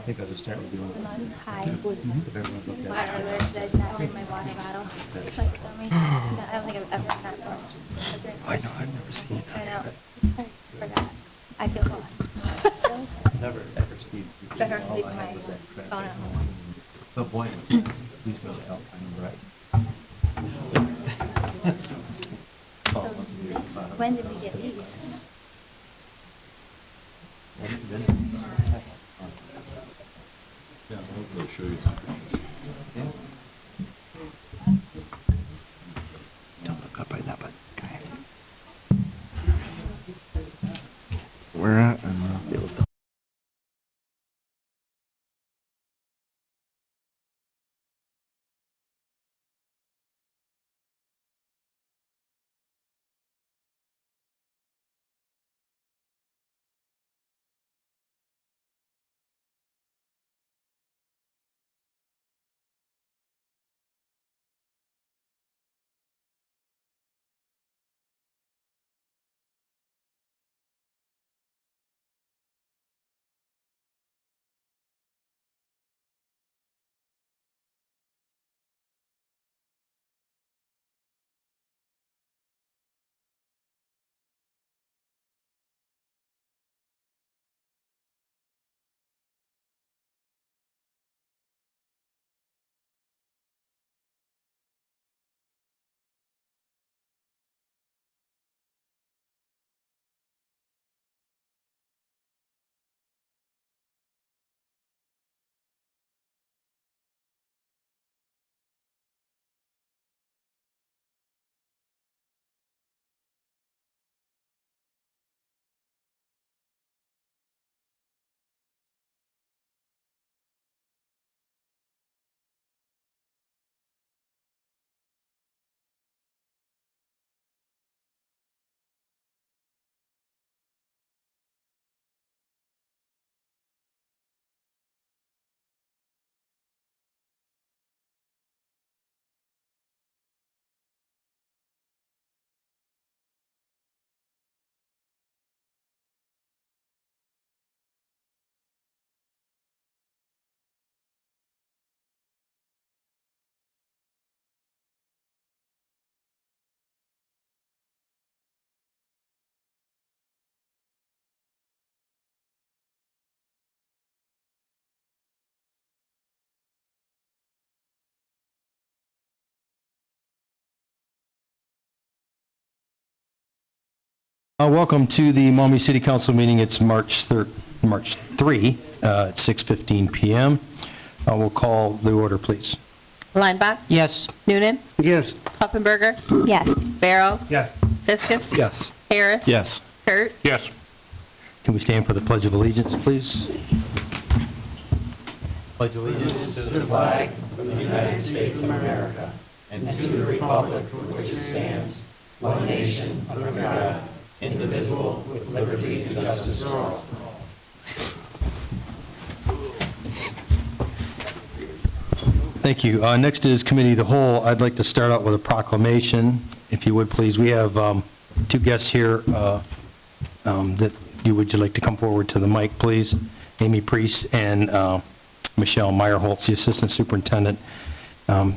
think I'll just start with you. Hi, who's my Okay. water alert? That in my water bottle. Like dummy. I don't think I've ever done that before. I know, I've never seen it. I know. I forgot. I feel lost. Never, ever, Steve. Better leave my phone at home. Oh, boy, please fill the help, I'm right. So this, when did we get these? Yeah, I'll show you something. Don't look up right now, but go ahead. Where at? Welcome to the Maumee City Council meeting. It's March 3 at 6:15 p.m. We'll call the order, please. Lineback? Yes. Noonan? Yes. Puffenberger? Yes. Barrow? Yes. Fiskus? Yes. Harris? Yes. Kurt? Yes. Can we stand for the Pledge of Allegiance, please? Pledge allegiance to the flag of the United States of America and to the republic for which it stands, one nation, under God, indivisible, with liberty and justice for all. Thank you. Next is Committee of the Whole. I'd like to start out with a proclamation, if you would, please. We have two guests here that would you like to come forward to the mic, please? Amy Priest and Michelle Meyerholtz, the Assistant Superintendent. I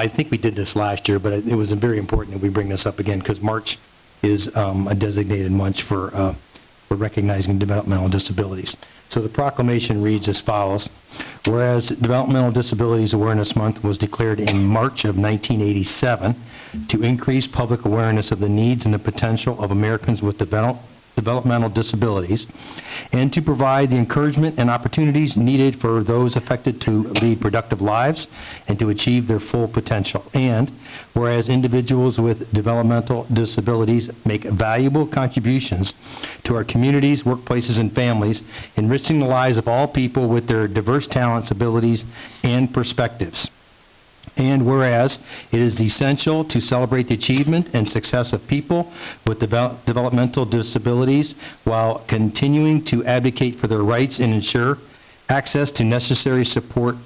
think we did this last year, but it was very important that we bring this up again because March is a designated month for recognizing developmental disabilities. So the proclamation reads as follows. Whereas Developmental Disabilities Awareness Month was declared in March of 1987 to increase public awareness of the needs and the potential of Americans with developmental disabilities, and to provide the encouragement and opportunities needed for those affected to lead productive lives and to achieve their full potential. And whereas individuals with developmental disabilities make valuable contributions to our communities, workplaces, and families, enriching the lives of all people with their diverse talents, abilities, and perspectives. And whereas it is essential to celebrate the achievement and success of people with developmental disabilities while continuing to advocate for their rights and ensure access to necessary supports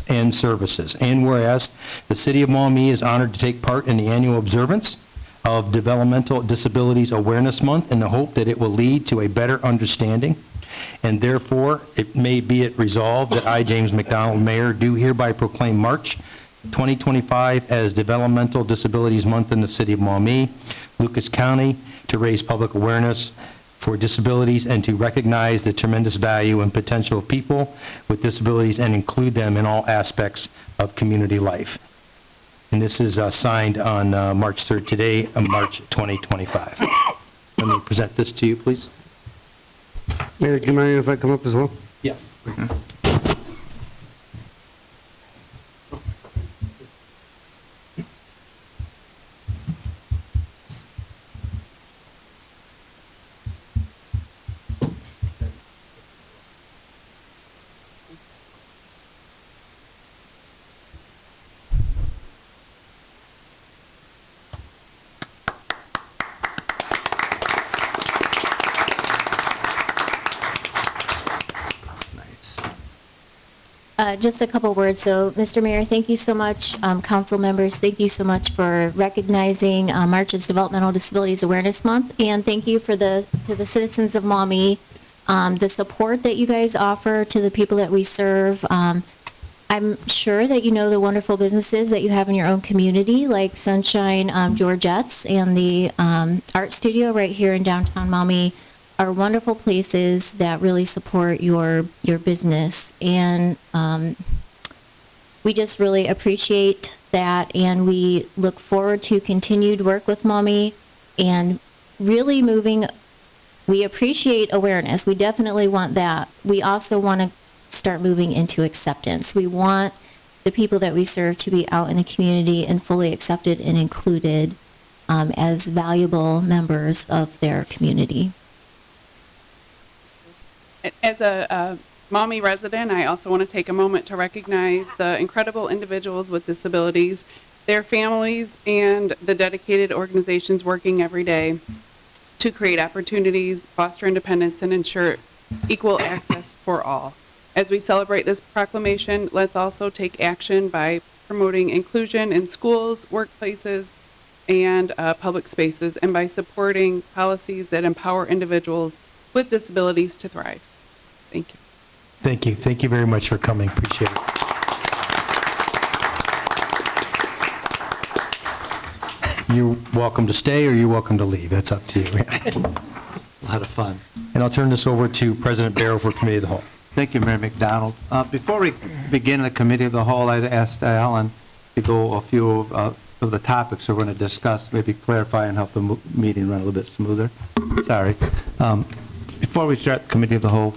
and services. And whereas the City of Maumee is honored to take part in the annual observance of Developmental Disabilities Awareness Month in the hope that it will lead to a better understanding And therefore, it may be it resolved that I, James McDonald, Mayor, do hereby proclaim March 2025 as Developmental Disabilities Month in the city of Maumee, Lucas County, to raise public awareness for disabilities and to recognize the tremendous value and potential of people with disabilities and include them in all aspects of community life. And this is signed on March 3rd today, March 2025. Let me present this to you, please. Mayor, do you mind if I come up as well? Yes. Just a couple words. So, Mr. Mayor, thank you so much. Council members, thank you so much for recognizing March as Developmental Disabilities Awareness Month, and thank you to the citizens of Maumee, the support that you guys offer to the people that we serve. I'm sure that you know the wonderful businesses that you have in your own community, like Sunshine Georgette's and the art studio right here in downtown Maumee, are wonderful places that really support your business. And we just really appreciate that, and we look forward to continued work with Maumee and really moving. We appreciate awareness. We definitely want that. We also want to start moving into acceptance. We want the people that we serve to be out in the community and fully accepted and included as valuable members of their community. As a Maumee resident, I also want to take a moment to recognize the incredible individuals with disabilities, their families, and the dedicated organizations working every day to create opportunities, foster independence, and ensure equal access for all. As we celebrate this proclamation, let's also take action by promoting inclusion in schools, workplaces, and public spaces, and by supporting policies that empower individuals with disabilities to thrive. Thank you. Thank you. Thank you very much for coming. Appreciate it. You're welcome to stay or you're welcome to leave. That's up to you. A lot of fun. And I'll turn this over to President Barrow for Committee of the Whole. Thank you, Mayor McDonald. Before we begin the Committee of the Whole, I'd asked Alan to go a few of the topics we're going to discuss, maybe clarify and help the meeting run a little bit smoother. Sorry. Before we start the Committee of the Whole,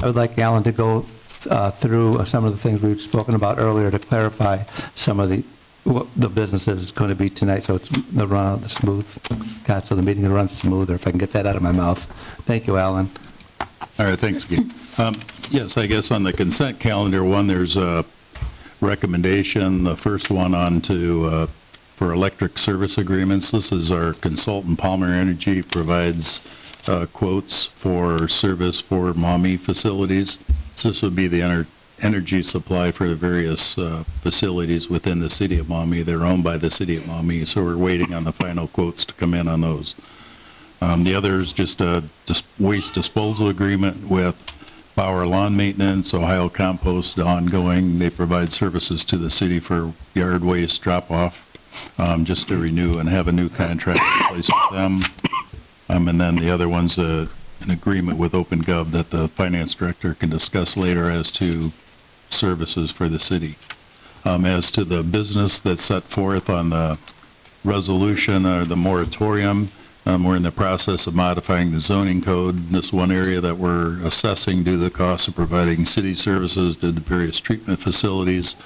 I would like Alan to go through some of the things we've spoken about earlier to clarify some of what the business is going to be tonight, so it's the run the smooth. God, so the meeting runs smoother, if I can get that out of my mouth. Thank you, Alan. All right, thanks again. Yes, I guess on the consent calendar, there's a recommendation, the first one on to for electric service agreements. This is our consultant, Palmer Energy, provides quotes for service for Maumee facilities. So this would be the energy supply for the various facilities within the city of Maumee. They're owned by the city of Maumee, so we're waiting on the final quotes to come in on those. The other is just a waste disposal agreement with Bauer Lawn Maintenance, Ohio Compost, ongoing. They provide services to the city for yard waste drop-off, just to renew and have a new contract in place with them. And then the other one's an agreement with OpenGov that the finance director can discuss later as to services for the city. As to the business that's set forth on the resolution or the moratorium, we're in the process of modifying the zoning code. This one area that we're assessing due to the cost of providing city services to the various treatment facilities.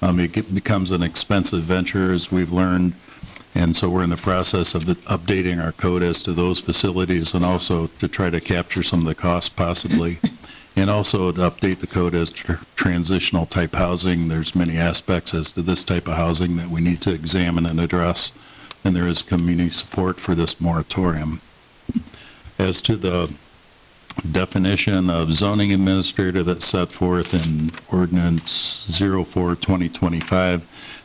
It becomes an expensive venture, as we've learned, and so we're in the process of updating our code as to those facilities and also to try to capture some of the costs possibly, and also to update the code as transitional type housing. There's many aspects as to this type of housing that we need to examine and address, and there is community support for this moratorium. As to the definition of zoning administrator that's set forth in Ordinance 04-2025,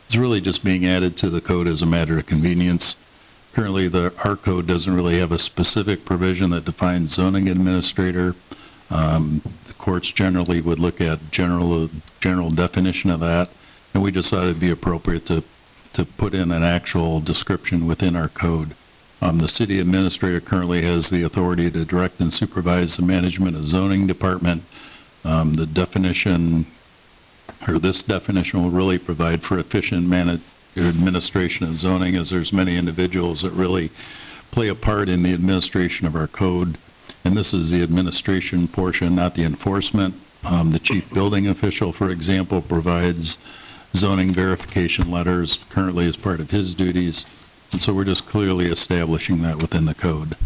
is really just being added to the code as a matter of convenience. Currently, our code doesn't really have a specific provision that defines zoning administrator. The courts generally would look at general definition of that, and we decided it'd be appropriate to put in an actual description within our code. The city administrator currently has the authority to direct and supervise the management of zoning department. The definition, or this definition, will really provide for efficient administration of zoning, as there's many individuals that really play a part in the administration of our code. And this is the administration portion, not the enforcement. The chief building official, for example, provides zoning verification letters currently as part of his duties. And so we're just clearly establishing that within the code.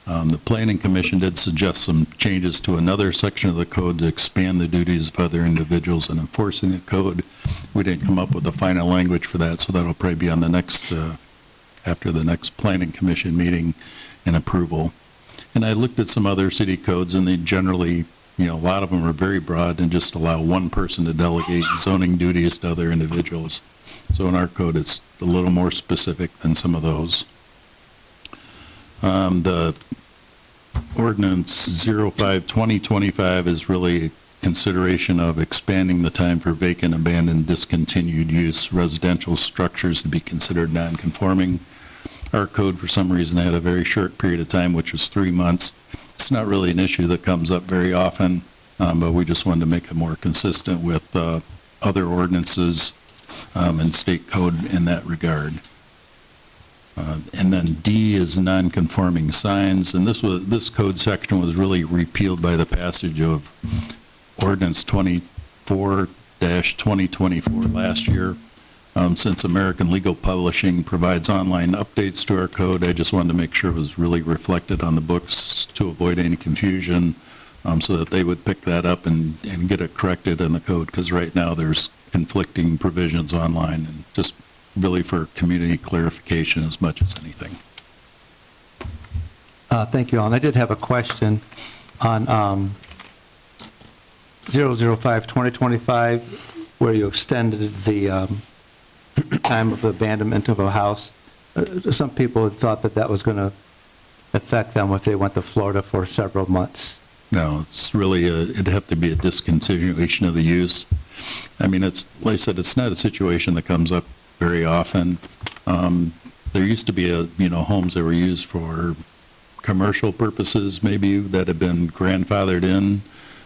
The Planning Commission did suggest some changes to another section of the code to expand the duties of other individuals in enforcing the code. We didn't come up with the final language for that, so that'll probably be on the next, after the next Planning Commission meeting and approval. And I looked at some other city codes, and they generally, a lot of them are very broad and just allow one person to delegate zoning duties to other individuals. So in our code, it's a little more specific than some of those. The ordinance 05-2025 is really a consideration of expanding the time for vacant, abandoned, discontinued use residential structures to be considered non-conforming. Our code, for some reason, had a very short period of time, which was 3 months. It's not really an issue that comes up very often, but we just wanted to make it more consistent with other ordinances and state code in that regard. And then D is non-conforming signs, and this code section was really repealed by the passage of Ordinance 24-2024 last year. Since American Legal Publishing provides online updates to our code, I just wanted to make sure it was really reflected on the books to avoid any confusion, so that they would pick that up and get it corrected in the code, because right now there's conflicting provisions online, and just really for community clarification as much as anything. Thank you, Alan. I did have a question on 005-2025, where you extended the time of abandonment of a house. Some people had thought that was going to affect them if they went to Florida for several months. No, it's really, it'd have to be a discontinuation of the use. I mean, it's, like I said, it's not a situation that comes up very often. There used to be homes that were used for commercial purposes, maybe, that have been grandfathered in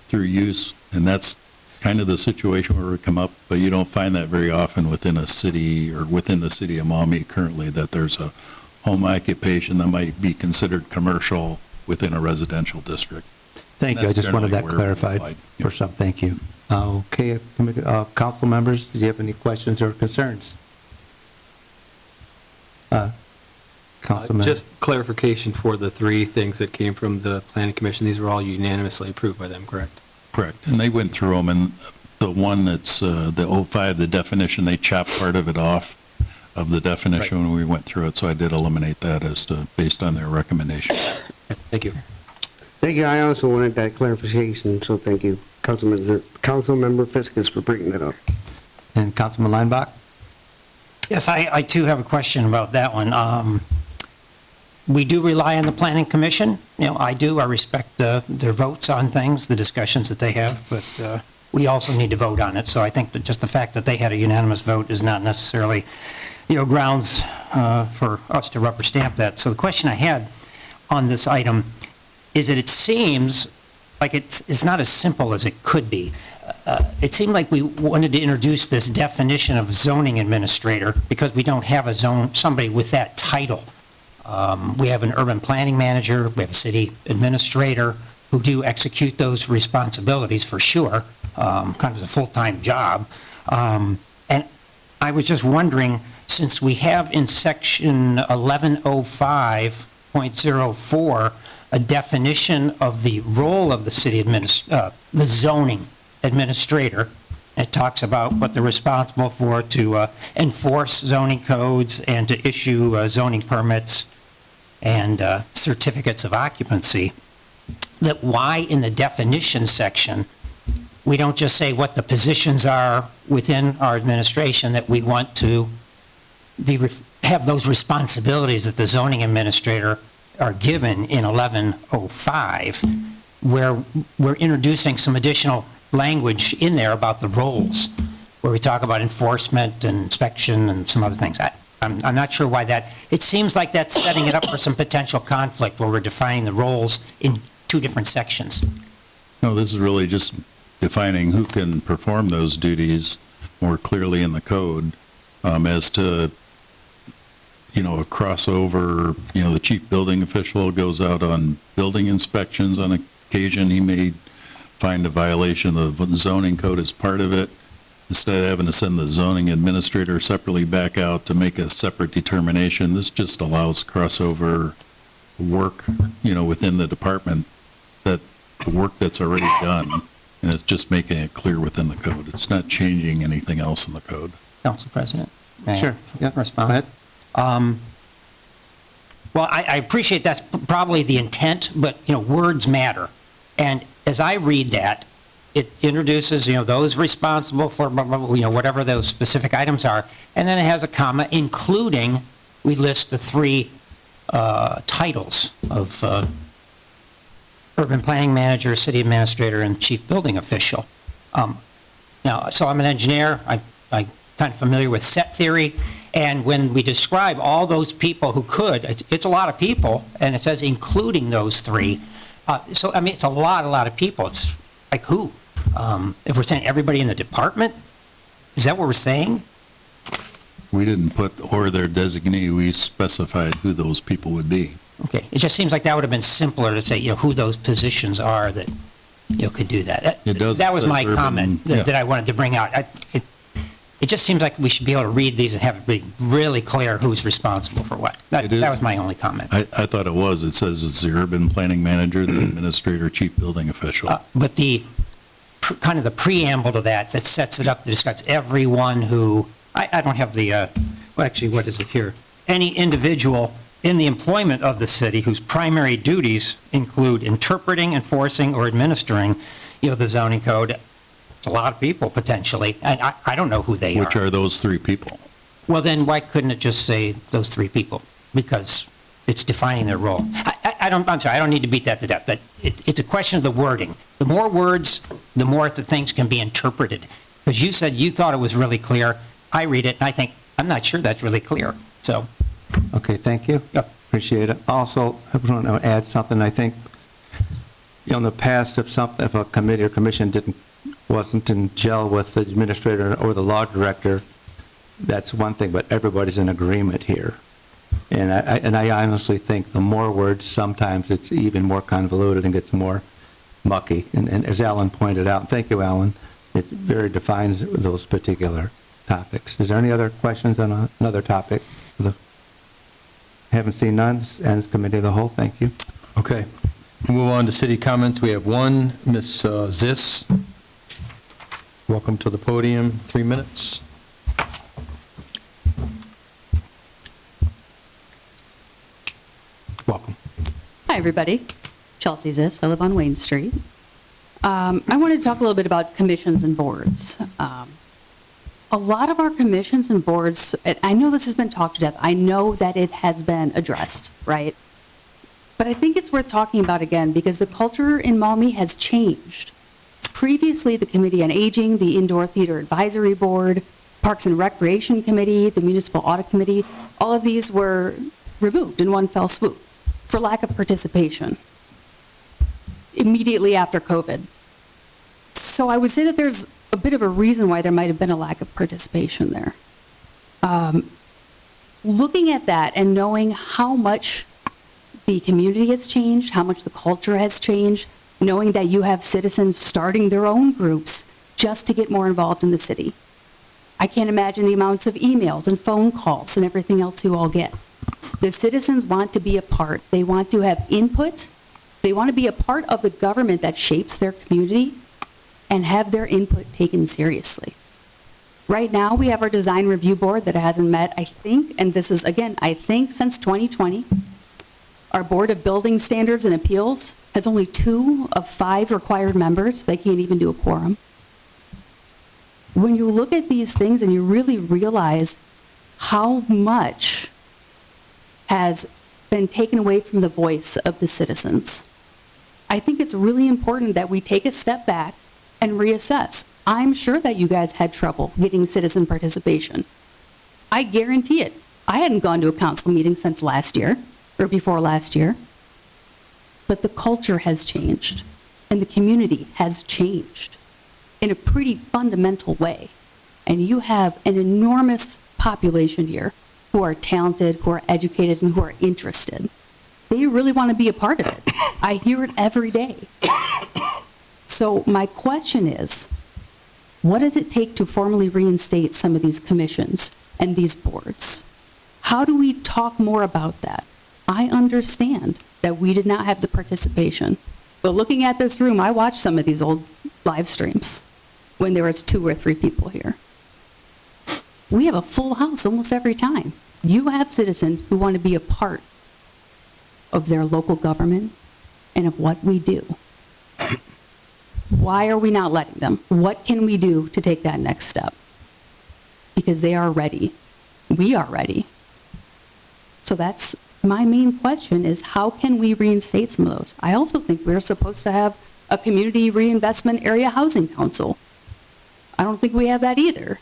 through use, and that's kind of the situation where we come up, but you don't find that very often within a city or within the city of Maumee currently, that there's a home occupation that might be considered commercial within a residential district. Thank you. I That's just wanted that generally where it clarified applied. for some. Thank you. Okay, council members, do you have any questions or concerns? Councilman? Just clarification for the three things that came from the planning commission. These were all unanimously approved by them, correct? Correct. And they went through them, and the one that's the 05, the definition, they chopped part of it off of the definition when we went through it, so I did eliminate that based on their recommendation. Thank you. Thank you. I also wanted that clarification, so thank you, Councilmember Fiskus, for bringing that up. And Councilman Leinbach? Yes, I too have a question about that one. We do rely on the planning commission. I do. I respect their votes on things, the discussions that they have, but we also need to vote on it. So I think that just the fact that they had a unanimous vote is not necessarily, grounds for us to rubber stamp that. So the question I had on this item is that it seems like it's not as simple as it could be. It seemed like we wanted to introduce this definition of zoning administrator because we don't have somebody with that title. We have an urban planning manager, we have a city administrator who do execute those responsibilities for sure, kind of as a full-time job. And I was just wondering, since we have in section 1105.04 a definition of the role of the city the zoning administrator, it talks about what they're responsible for to enforce zoning codes and to issue zoning permits and certificates of occupancy, that why in the definition section, we don't just say what the positions are within our administration, that we want to have those responsibilities that the zoning administrator are given in 1105. where we're introducing some additional language in there about the roles, where we talk about enforcement and inspection and some other things. I'm not sure why that, it seems like that's setting it up for some potential conflict where we're defining the roles in two different sections. No, this is really just defining who can perform those duties more clearly in the code, as to, a crossover, the chief building official goes out on building inspections on occasion. He may find a violation of the zoning code as part of it. Instead of having to send the zoning administrator separately back out to make a separate determination, this just allows crossover work, within the department, that the work that's already done, and it's just making it clear within the code. It's not changing anything else in the code. Council President? May I Sure. Yeah. respond? Go ahead. Well, I appreciate that's probably the intent, but, words matter. And as I read that, it introduces, those responsible for, blah, blah, blah, whatever those specific items are, and then it has a comma, including, we list the three titles of urban planning manager, city administrator, and chief building official. Now, so I'm an engineer, I'm kind of familiar with set theory, and when we describe all those people who could, it's a lot of people, and it says including those three. So, it's a lot of people. It's like who? If we're saying everybody in the department, is that what we're saying? We didn't put, or their designee, we specified who those people would be. Okay, it just seems like that would have been simpler to say, who those positions are that, could do that. It does. That was It my says urban, comment yeah. that I wanted to bring out. It just seems like we should be able to read these and have it be really clear who's responsible for what. It is. That was my only comment. I thought it was. It says it's the urban planning manager, the administrator, chief building official. But the, kind of the preamble to that sets it up, that describes everyone who, I don't have the, well, actually, what is it here? Any individual in the employment of the city whose primary duties include interpreting, enforcing, or administering, the zoning code. It's a lot of people, potentially, and I don't know who they are. Which are those three people? Well, then why couldn't it just say those three people? Because it's defining their role. I'm sorry, I don't need to beat that to death, but it's a question of the wording. The more words, the more the things can be interpreted. Because you said you thought it was really clear. I read it, and I think, I'm not sure that's really clear, so. Okay, thank you. Yep. Appreciate it. Also, I want to add something. I think, in the past, if a committee or commission wasn't in gel with the administrator or the law director, that's one thing, but everybody's in agreement here. And I honestly think the more words, sometimes it's even more convoluted and gets more mucky. And as Alan pointed out, thank you, Alan, it very defines those particular topics. Is there any other questions on another topic? Haven't seen none, and committee of the whole, thank you. Okay. Move on to city comments. We have one, Ms. Ziss. Welcome to the podium, 3 minutes. Welcome. Hi, everybody. Chelsea Ziss. I live on Wayne Street. I wanted to talk a little bit about commissions and boards. A lot of our commissions and boards, and I know this has been talked to death. I know that it has been addressed, right? But I think it's worth talking about again because the culture in Maumee has changed. Previously, the Committee on Aging, the Indoor Theater Advisory Board, Parks and Recreation Committee, the Municipal Audit Committee, all of these were removed in one fell swoop for lack of participation immediately after COVID. So I would say that there's a bit of a reason why there might have been a lack of participation there. Looking at that and knowing how much the community has changed, how much the culture has changed, knowing that you have citizens starting their own groups just to get more involved in the city. I can't imagine the amounts of emails and phone calls and everything else you all get. The citizens want to be a part. They want to have input. They want to be a part of the government that shapes their community and have their input taken seriously. Right now, we have our design review board that hasn't met, I think, and this is, again, I think since 2020. Our Board of Building Standards and Appeals has only 2 of 5 required members. They can't even do a quorum. When you look at these things and you really realize how much has been taken away from the voice of the citizens, I think it's really important that we take a step back and reassess. I'm sure that you guys had trouble getting citizen participation. I guarantee it. I hadn't gone to a council meeting since last year, or before last year. But the culture has changed, and the community has changed in a pretty fundamental way. And you have an enormous population here who are talented, who are educated, and who are interested. They really want to be a part of it. I hear it every day. So my question is, what does it take to formally reinstate some of these commissions and these boards? How do we talk more about that? I understand that we did not have the participation, but looking at this room, I watched some of these old live streams when there was 2 or 3 people here. We have a full house almost every time. You have citizens who want to be a part of their local government and of what we do. Why are we not letting them? What can we do to take that next step? Because they are ready. We are ready. So that's my main question, is how can we reinstate some of those? I also think we're supposed to have a community reinvestment area housing council. I don't think we have that either.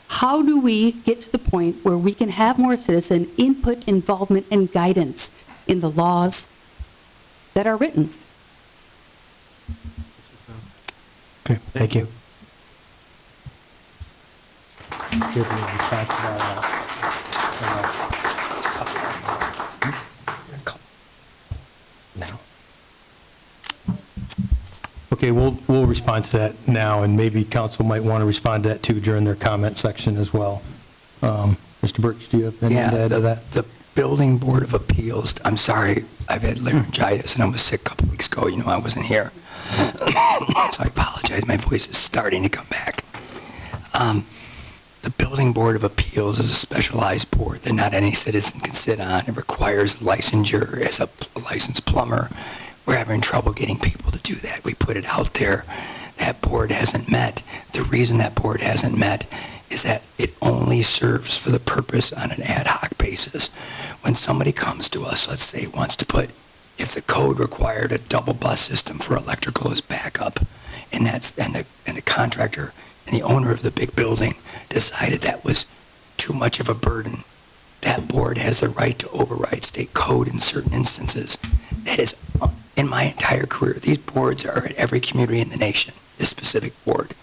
How do we get to the point where we can have more citizen input, involvement, and guidance in the laws that are written? Okay, thank you. Now. Okay, we'll respond to that now, and maybe council might want to respond to that too during their comment section as well. Mr. Birch, do you have anything to add to that? The Building Board of Appeals, I'm sorry, I've had laryngitis and I was sick a couple weeks ago. You know, I wasn't here. So I apologize. My voice is starting to come back. The Building Board of Appeals is a specialized board that not any citizen can sit on. It requires licensure as a licensed plumber. We're having trouble getting people to do that. We put it out there. That board hasn't met. The reason that board hasn't met is that it only serves for the purpose on an ad hoc basis. When somebody comes to us, let's say, wants to put, if the code required a double bus system for electrical as backup, and the contractor and the owner of the big building decided that was too much of a burden, that board has the right to override state code in certain instances. That is, in my entire career, these boards are at every community in the nation, this specific board.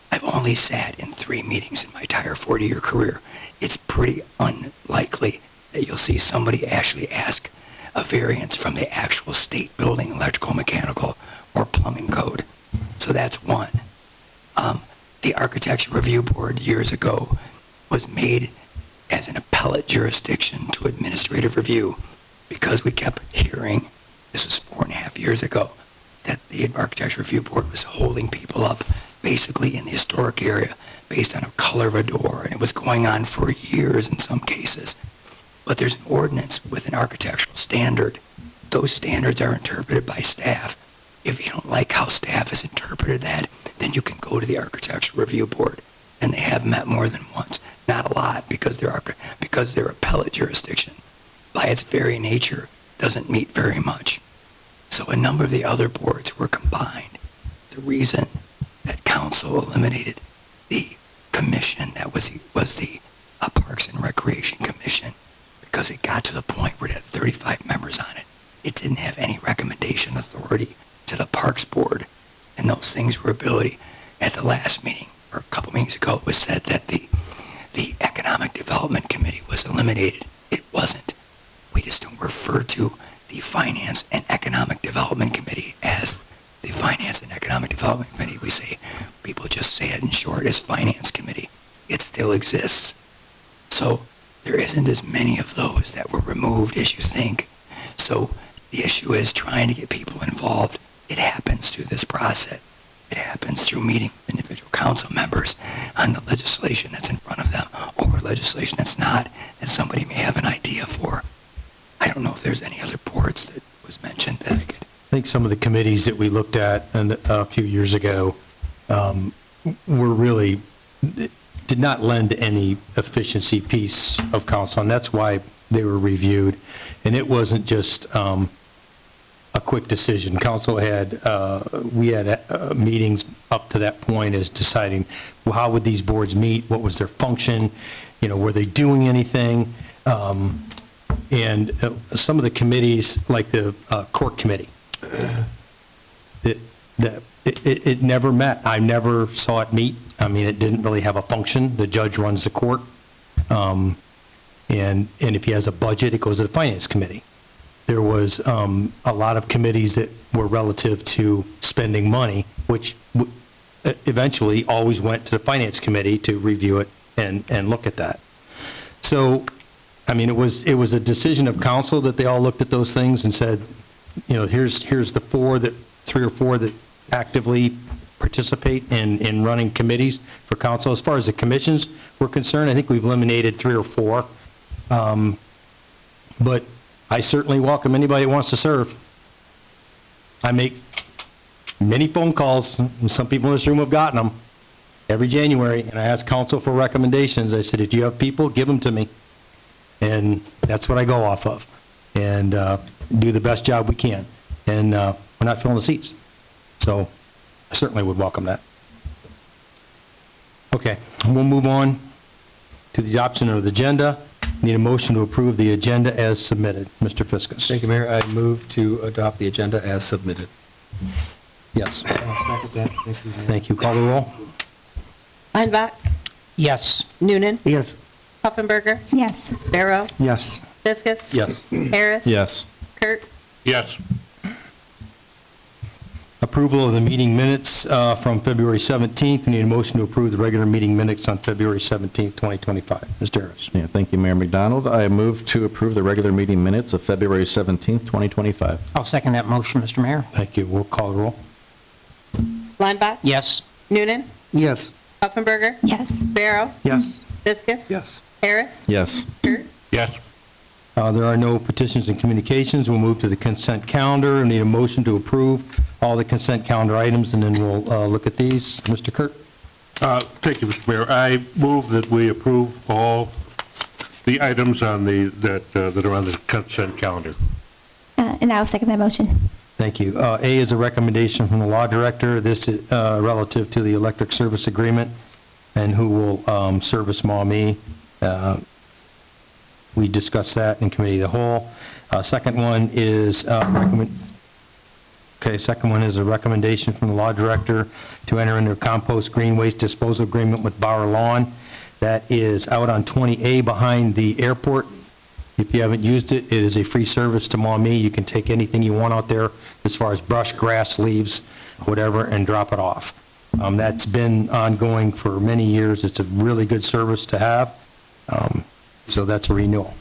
I've only sat in 3 meetings in my entire 40-year career. It's pretty unlikely that you'll see somebody actually ask a variance from the actual state building, electrical, mechanical, or plumbing code. So that's one. The Architecture Review Board years ago was made as an appellate jurisdiction to administrative review because we kept hearing, this was 4.5 years ago, that the Architecture Review Board was holding people up basically in the historic area based on a color of a door, and it was going on for years in some cases. But there's an ordinance with an architectural standard. Those standards are interpreted by staff. If you don't like how staff has interpreted that, then you can go to the Architectural Review Board, and they have met more than once. Not a lot, because they're appellate jurisdiction. By its very nature, doesn't meet very much. So a number of the other boards were combined. The reason that council eliminated the commission that was the Parks and Recreation Commission, because it got to the point where it had 35 members on it. It didn't have any recommendation authority to the Parks Board, and those things were ability. At the last meeting, or a couple meetings ago, it was said that the Economic Development Committee was eliminated. It wasn't. We just don't refer to the Finance and Economic Development Committee as the Finance and Economic Development Committee. We say, people just say it in short as Finance Committee. It still exists. So there isn't as many of those that were removed as you think. So the issue is trying to get people involved. It happens through this process. It happens through meeting with individual council members on the legislation that's in front of them, or legislation that's not, that somebody may have an idea for. I don't know if there's any other boards that was mentioned that I could. I think some of the committees that we looked at a few years ago were really, did not lend any efficiency piece of council, and that's why they were reviewed. And it wasn't just a quick decision. Council had, we had meetings up to that point as deciding, well, how would these boards meet? What was their function? You know, were they doing anything? And some of the committees, like the court committee, it never met. I never saw it meet. I mean, it didn't really have a function. The judge runs the court. And if he has a budget, it goes to the finance committee. There was a lot of committees that were relative to spending money, which eventually always went to the finance committee to review it and look at that. So, I mean, it was a decision of council that they all looked at those things and said, you know, here's the three or four that actively participate in running committees for council. As far as the commissions were concerned, I think we've eliminated 3 or 4. But I certainly welcome anybody that wants to serve. I make many phone calls, and some people in this room have gotten them, every January, and I ask council for recommendations. I said, if you have people, give them to me. And that's what I go off of, and do the best job we can. And we're not filling the seats. So I certainly would welcome that. Okay, we'll move on to the adoption of the agenda. Need a motion to approve the agenda as submitted. Mr. Fiskus. Thank you, Mayor. I move to adopt the agenda as submitted. Yes. I'll second that. Thank you. Thank you. Call the roll. Lineback, Yes. Noonan, Yes. Puffenberger, Yes. Barrow, Yes. Fiskus. Yes. Harris. Yes. Kurt. Yes. Approval of the meeting minutes from February 17th. We need a motion to approve the regular meeting minutes on February 17th, 2025. Mr. Harris. Yeah, thank you, Mayor McDonald. I move to approve the regular meeting minutes of February 17th, 2025. I'll second that motion, Mr. Mayor. Thank you. We'll call the roll. Lineback, Yes. Noonan, Yes. Puffenberger, Yes. Barrow, Yes. Fiskus. Yes. Harris. Yes. Kurt. Yes. There are no petitions and communications. We'll move to the consent calendar. We need a motion to approve all the consent calendar items, and then we'll look at these. Mr. Kurt? Thank you, Mr. Mayor. I move that we approve all the items on that are on the consent calendar. And I'll second that motion. Thank you. A is a recommendation from the law director. This is relative to the electric service agreement and who will service Maumee. We discussed that in committee of the whole. Second one is second one is a recommendation from the law director to enter into a compost green waste disposal agreement with Bauer Lawn. That is out on 20A behind the airport. If you haven't used it, it is a free service to Maumee. You can take anything you want out there as far as brush, grass, leaves, whatever, and drop it off. That's been ongoing for many years. It's a really good service to have. So that's a renewal.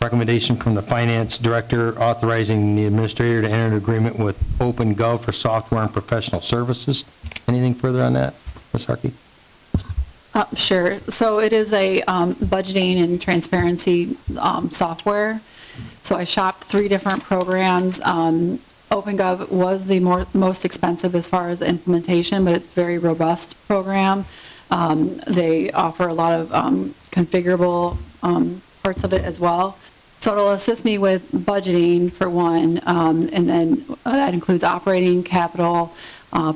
Recommendation from the finance director authorizing the administrator to enter an agreement with OpenGov for software and professional services. Anything further on that, Ms. Harkey? Sure. So it is a budgeting and transparency software. So I shopped 3 different programs. OpenGov was the most expensive as far as the implementation, but it's a very robust program. They offer a lot of configurable parts of it as well. So it'll assist me with budgeting for one, and then that includes operating, capital,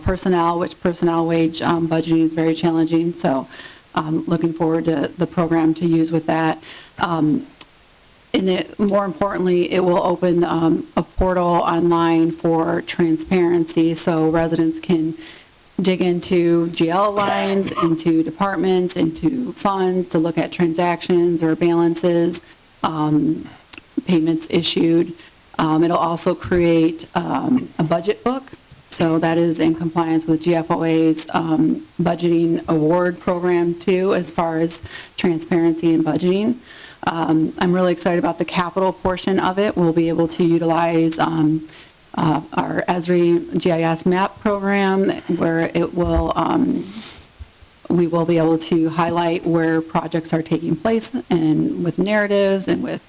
personnel, which personnel wage budgeting is very challenging. So looking forward to the program to use with that. And more importantly, it will open a portal online for transparency so residents can dig into GL lines, into departments, into funds to look at transactions or balances, payments issued. It'll also create a budget book. So that is in compliance with GFOA's budgeting award program too, as far as transparency and budgeting. I'm really excited about the capital portion of it. We'll be able to utilize our ESRI GIS map program where it will, we will be able to highlight where projects are taking place and with narratives and with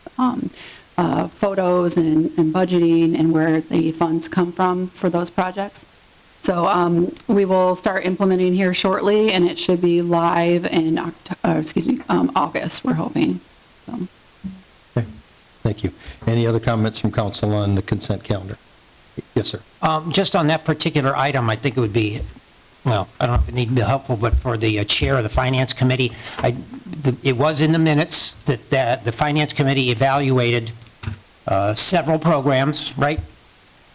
photos and budgeting and where the funds come from for those projects. So we will start implementing here shortly, and it should be live in August, we're hoping. So. Okay. Thank you. Any other comments from council on the consent calendar? Yes, sir. Just on that particular item, I think it would be, well, I don't know if it need to be helpful, but for the chair of the Finance Committee, it was in the minutes that the Finance Committee evaluated several programs, right?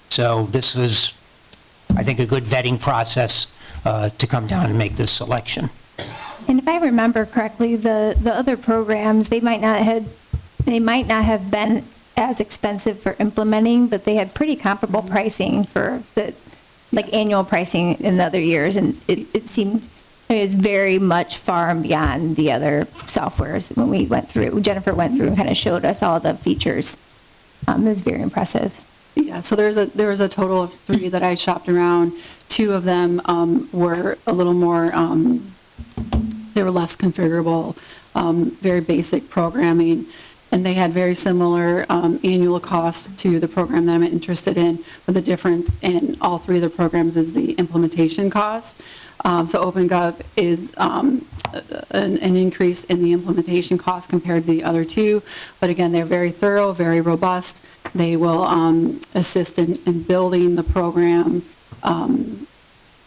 So this was, I think, a good vetting process to come down and make this selection. And if I remember correctly, the other programs, they might not have been as expensive for implementing, but they had pretty comparable pricing for the, like, annual pricing in the other years, and it seemed, it was very much far and beyond the other softwares when we went through, Jennifer went through and kind of showed us all the features. It was very impressive. Yeah, so there was a total of 3 that I shopped around. 2 of them were a little more, they were less configurable, very basic programming, and they had very similar annual cost to the program that I'm interested in, but the difference in all 3 of the programs is the implementation cost. So OpenGov is an increase in the implementation cost compared to the other 2, but again, they're very thorough, very robust. They will assist in building the program in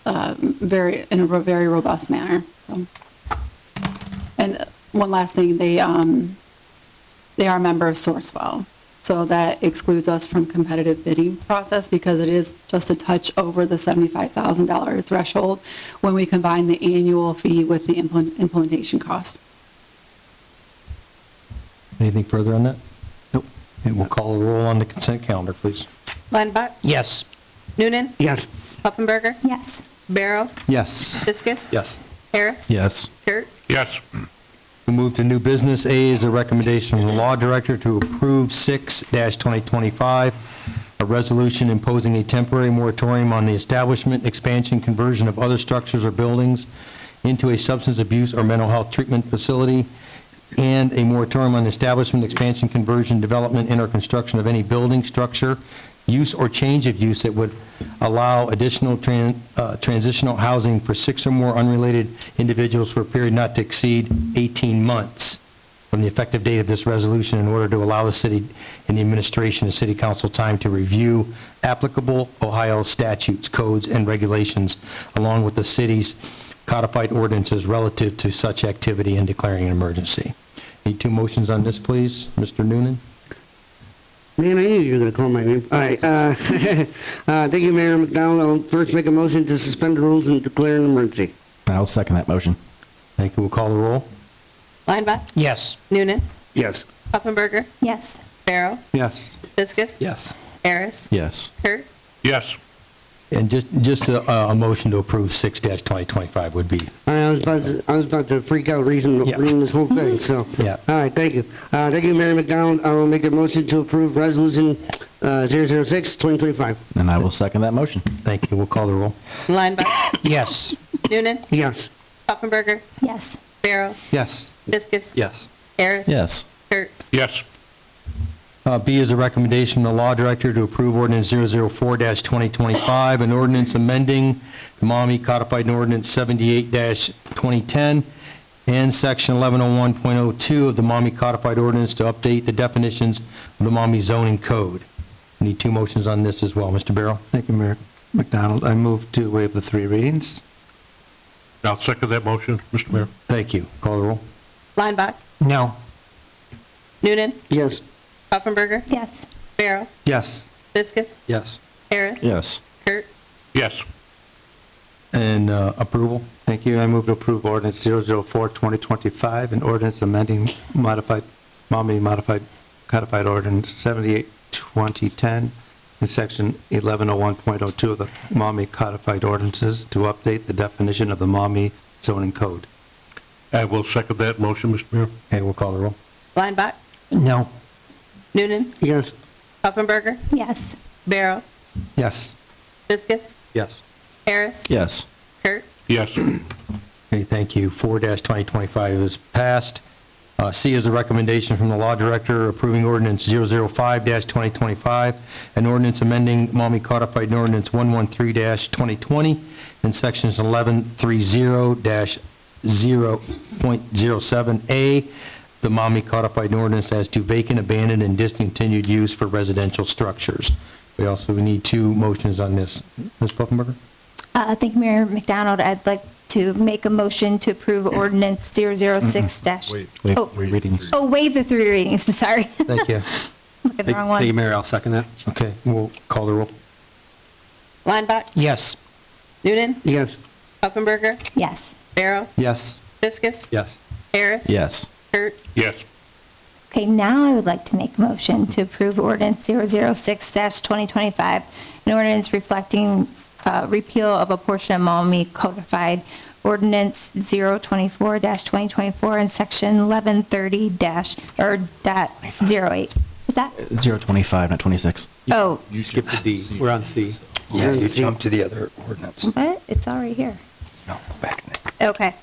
a very robust manner. So. And one last thing, they are a member of Sourcewell, so that excludes us from competitive bidding process because it is just a touch over the $75,000 threshold when we combine the annual fee with the implementation cost. Anything further on that? Nope. And we'll call a roll on the consent calendar, please. Lineback, Yes. Noonan, Yes. Pufferberger, Yes. Barrow, Yes. Fiskus. Yes. Harris. Yes. Kurt. Yes. We'll move to new business. A is a recommendation from the law director to approve 6-2025, a resolution imposing a temporary moratorium on the establishment, expansion, conversion of other structures or buildings into a substance abuse or mental health treatment facility, and a moratorium on the establishment, expansion, conversion, development, and/or construction of any building, structure, use, or change of use that would allow additional transitional housing for 6 or more unrelated individuals for a period not to exceed 18 months from the effective date of this resolution, in order to allow the city and the administration and city council time to review applicable Ohio statutes, codes, and regulations, along with the city's codified ordinances relative to such activity, and declaring an emergency. Need 2 motions on this, please? Mr. Noonan? Man, I knew you were going to call my name. All right. Thank you, Mayor McDonald. I'll first make a motion to suspend the rules and declare an emergency. I'll second that motion. Thank you. We'll call the roll. Lineback, Yes. Noonan, Yes. Pufferberger, Yes. Barrow, Yes. Fiskus. Yes. Harris. Yes. Kurt. Yes. And just a motion to approve 6-2025 would be, I was about to freak out reading this whole thing, so. Yeah. All right, thank you. Thank you, Mayor McDonald. I will make a motion to approve Resolution 006-2025. And I will second that motion. thank you. We'll call the roll. Lineback, Yes. Noonan, Yes. Pufferberger, Yes. Barrow, Yes. Fiskus. Yes. Harris. Yes. Kurt. Yes. B is a recommendation from the law director to approve ordinance 004-2025, an ordinance amending the Maumee Codified Ordinance 78-2010 and Section 1101.02 of the Maumee Codified Ordinance to update the definitions of the Maumee zoning code. Need 2 motions on this as well. Mr. Barrow? Thank you, Mayor McDonald. I move to waive the 3 readings. I'll second that motion, Mr. Mayor. Thank you. Call the roll. Lineback, No. Noonan, Yes. Pufferberger, Yes. Barrow, Yes. Fiskus. Yes. Harris. Yes. Kurt. Yes. And approval? Thank you. I move to approve ordinance 004-2025, an ordinance amending Maumee Modified Codified Ordinance 78-2010 and Section 1101.02 of the Maumee Codified Ordinances to update the definition of the Maumee zoning code. I will second that motion, Mr. Mayor. Okay, we'll call the roll. Lineback, No. Noonan, Yes. Pufferberger, Yes. Barrow, Yes. Fiskus. Yes. Harris. Yes. Kurt. Yes. Okay, thank you. 4-2025 is passed. C is a recommendation from the law director approving ordinance 005-2025, an ordinance amending Maumee Codified Ordinance 113-2020 and sections 1130-0.07A the Maumee codified ordinance as to vacant, abandoned, and discontinued use for residential structures. We need two motions on this. Ms. Puffenberger? Thank you, Mayor McDonald. I'd like to make a motion to approve ordinance 006- Wait, Oh. readings. Oh, waive the 3 readings, I'm sorry. Thank you. Look at the wrong Thank you, one. Mayor, I'll second that. Okay, we'll call the roll. Lineback, Yes. Noonan, Yes. Pufferberger, Yes. Barrow, Yes. Fiskus, Yes. Harris. Yes. Kurt, Yes. Okay, now I would like to make a motion to approve ordinance 006-2025, an ordinance reflecting repeal of a portion of Maumee codified ordinance 024-2024 and section 1130-08. Is that? 025, not 26. Oh, You skipped the D. We're on C. Yeah, you jump to the other ordinance. what? It's already here. No, go back in it. Okay.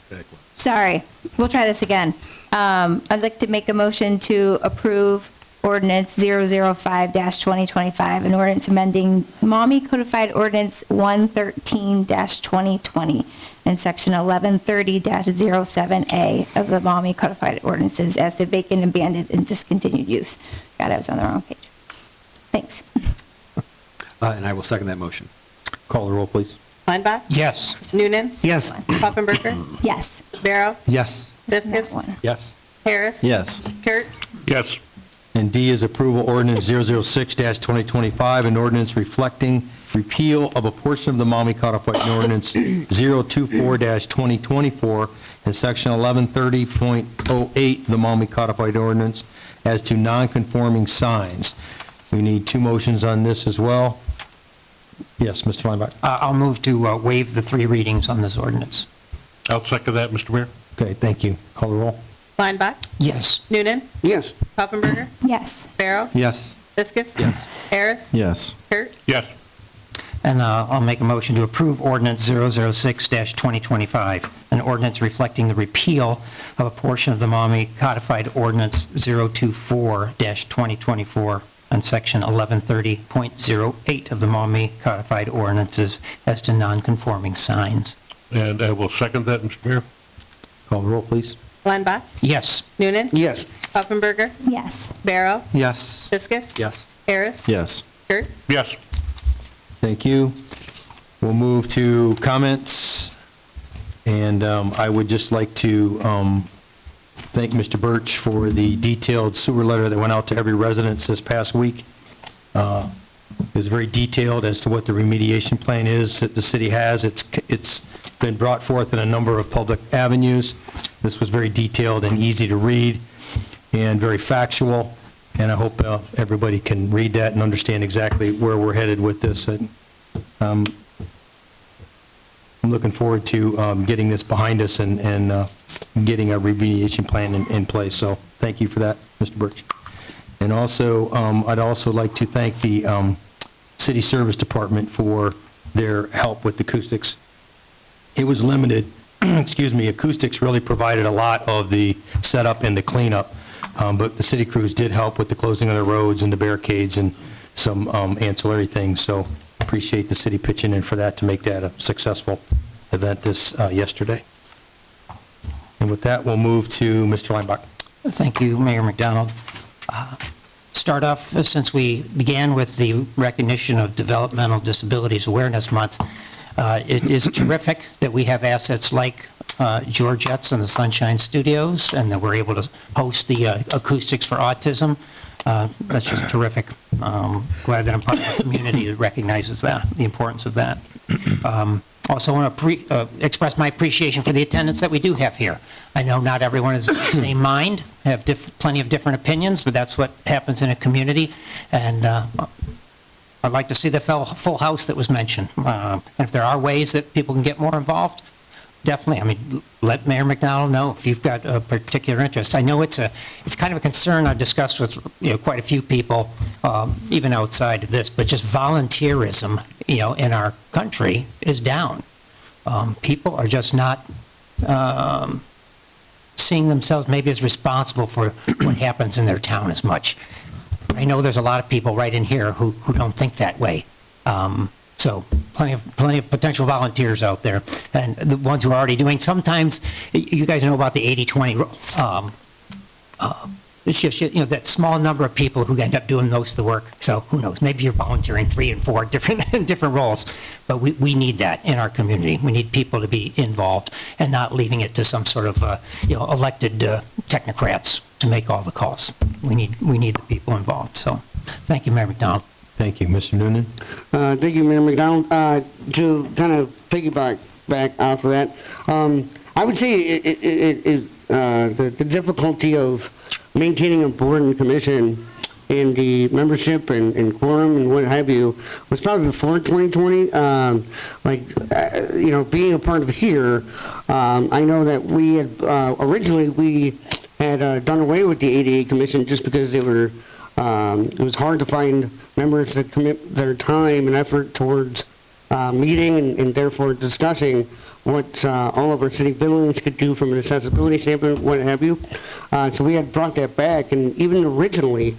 Sorry. We'll try this again. I'd like to make a motion to approve ordinance 005-2025, an ordinance amending Maumee Codified Ordinance 113-2020 and Section 1130-07A of the Maumee Codified Ordinances as to vacant, abandoned, and discontinued use. God, I was on the wrong page. Thanks. And I will second that motion. Call the roll, please. Lineback, Yes. Noonan, Yes. Pufferberger, Yes. Barrow, Yes. That Fiskus, one. Yes. Harris. Yes. Kurt, Yes. And D is approval ordinance 006-2025, an ordinance reflecting repeal of a portion of the Maumee codified ordinance 024-2024 and section 1130.08 the Maumee codified ordinance as to non-conforming signs. We need two motions on this as well. Yes, Mr. Linebacker. I'll move to waive the 3 readings on this ordinance. I'll second that, Mr. Mayor. Okay, thank you. Call the roll. Lineback, Yes. Noonan, Yes. Pufferberger, Yes. Barrow, Yes. Fiskus. Yes. Harris. Yes. Kurt, Yes. And I'll make a motion to approve ordinance 006-2025, an ordinance reflecting the repeal of a portion of the Maumee codified ordinance 024-2024 and section 1130.08 of the Maumee codified ordinances as to non-conforming signs. And I will second that, Mr. Mayor. Call the roll, please. Lineback, Yes. Noonan, Yes. Pufferberger, Yes. Barrow, Yes. Fiskus. Yes. Harris. Yes. Kurt, Yes. Thank you. We'll move to comments, and I would just like to thank Mr. Birch for the detailed sewer letter that went out to every resident this past week. It was very detailed as to what the remediation plan is that the city has. It's been brought forth in a number of public avenues. This was very detailed and easy to read and very factual, and I hope everybody can read that and understand exactly where we're headed with this. And, I'm looking forward to getting this behind us and getting a remediation plan in place. So thank you for that, Mr. Birch. And also, I'd also like to thank the City Service Department for their help with acoustics. It was limited, excuse me, acoustics really provided a lot of the setup and the cleanup, but the city crews did help with the closing of the roads and the barricades and some ancillary things, so appreciate the city pitching in for that to make that a successful event this yesterday. And with that, we'll move to Mr. Linebacker. Thank you, Mayor McDonald. Start off, since we began with the recognition of Developmental Disabilities Awareness Month, it is terrific that we have assets like Georgette's and the Sunshine Studios, and that we're able to host the Acoustics for Autism. That's just terrific. Glad that I'm part of a community that recognizes that, the importance of that. Also want to express my appreciation for the attendance that we do have here. I know not everyone is of the same mind, have plenty of different opinions, but that's what happens in a community. And I'd like to see the full house that was mentioned. And if there are ways that people can get more involved, definitely. I mean, let Mayor McDonald know if you've got a particular interest. I know it's kind of a concern I've discussed with quite a few people, even outside of this, but just volunteerism, in our country is down. People are just not seeing themselves maybe as responsible for what happens in their town as much. I know there's a lot of people right in here who don't think that way. So plenty of potential volunteers out there, and the ones who are already doing. Sometimes, you guys know about the 80-20 rule. It's just, that small number of people who end up doing most of the work. So who knows, maybe you're volunteering 3 and 4 different roles, but we need that in our community. We need people to be involved and not leaving it to some sort of, elected technocrats to make all the calls. We need the people involved. So thank you, Mayor McDonald. Thank you. Mr. Noonan? Thank you, Mayor McDonald. To kind of piggyback back off of that, I would say the difficulty of maintaining a board and commission and the membership and quorum and what have you was probably before 2020. Being a part of here, I know that we had originally we had done away with the ADA commission just because they were. It was hard to find members that commit their time and effort towards meeting and therefore discussing what all of our city buildings could do from an accessibility standpoint, what have you. So we had brought that back, and even originally,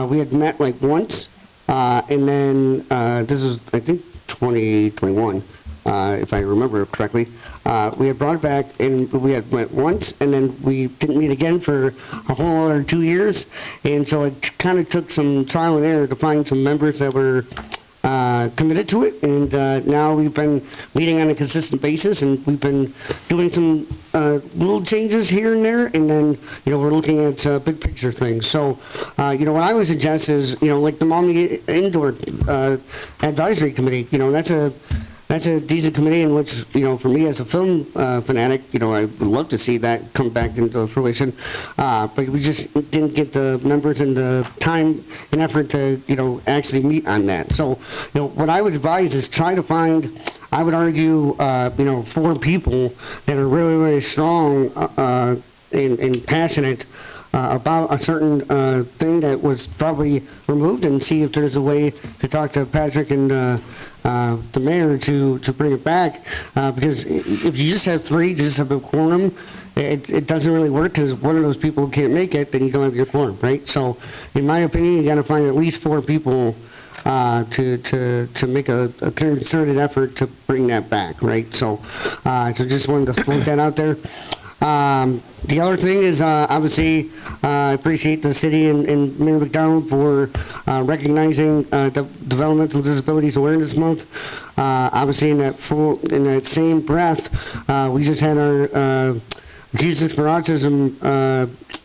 we had met like once, and then this is, I think, 2021, if I remember correctly. We had brought it back, and we had met once, and then we didn't meet again for a whole other 2 years, and so it kind of took some trial and error to find some members that were committed to it, and now we've been meeting on a consistent basis, and we've been doing some little changes here and there, and then, we're looking at big picture things. So, what I would suggest is, like the Maumee Indoor Advisory Committee, that's a decent committee in which, for me as a film fanatic, I would love to see that come back into fruition. But we just didn't get the members and the time and effort to, actually meet on that. So, what I would advise is try to find, I would argue, 4 people that are really, really strong and passionate about a certain thing that was probably removed, and see if there's a way to talk to Patrick and the mayor to bring it back, because if you just have 3, just have a quorum, it doesn't really work, because one of those people can't make it, then you don't have your quorum, right? So, in my opinion, you got to find at least 4 people to make a concerted effort to bring that back, right? So just wanted to float that out there. The other thing is, obviously, I appreciate the city and Mayor McDonald for recognizing Developmental Disabilities Awareness Month. Obviously, in that same breath, we just had our Jesus for Autism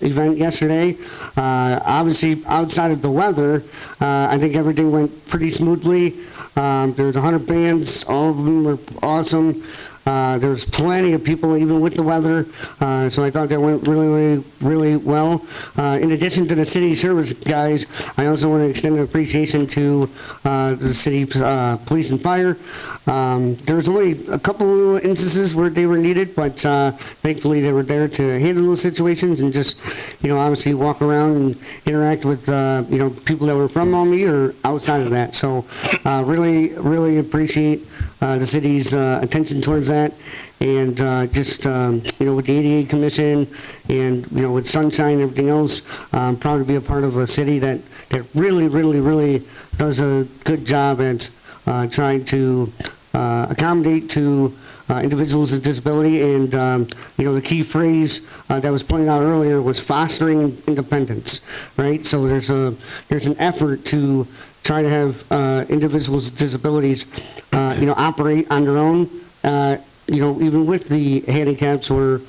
event yesterday. Obviously, outside of the weather, I think everything went pretty smoothly. There was 100 bands, all of them were awesome. There was plenty of people, even with the weather, so I thought that went really, really, really well. In addition to the city service guys, I also want to extend an appreciation to the city police and fire. There was only a couple instances where they were needed, but thankfully they were there to handle those situations and just, obviously walk around and interact with, people that were from Maumee or outside of that. So really, really appreciate the city's attention towards that, and just with the ADA Commission and with Sunshine and everything else, I'm proud to be a part of a city that really, really, really does a good job at trying to accommodate to individuals with disability. And the key phrase that was pointed out earlier was fostering independence, right? So there's an effort to try to have individuals with disabilities, operate on their own, even with the handicaps or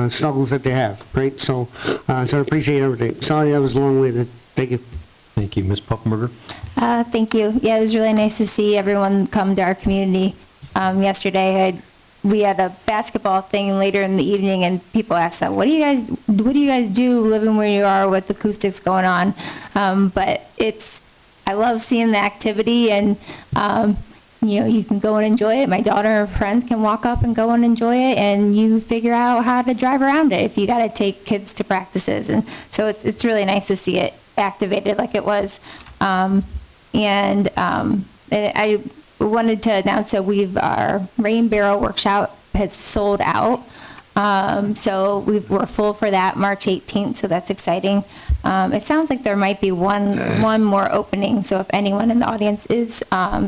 struggles that they have, right? So I appreciate everything. Sorry I was long-winded. Thank you. Thank you. Ms. Puffenberger? Thank you. Yeah, it was really nice to see everyone come to our community. Yesterday, we had a basketball thing later in the evening, and people asked them, what do you guys do living where you are with acoustics going on? But I love seeing the activity, and you can go and enjoy it. My daughter and her friends can walk up and go and enjoy it, and you figure out how to drive around it if you got to take kids to practices. And so it's really nice to see it activated like it was. I wanted to announce that our Rain Barrel Workshop has sold out. So we're full for that March 18th, so that's exciting. It sounds like there might be one more opening, so if anyone in the audience is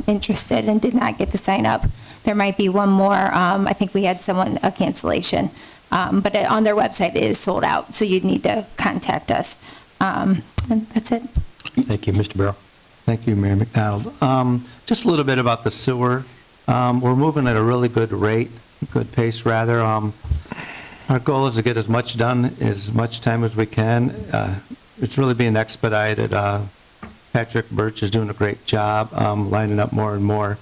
interested and did not get to sign up, there might be one more. I think we had a cancellation. But on their website, it is sold out, so you'd need to contact us. And that's it. Thank you, Mr. Barrow. Thank you, Mayor McDonald. Just a little bit about the sewer. We're moving at a really good rate, good pace, rather. Our goal is to get as much done, as much time as we can. It's really being expedited. Patrick Birch is doing a great job lining up more and more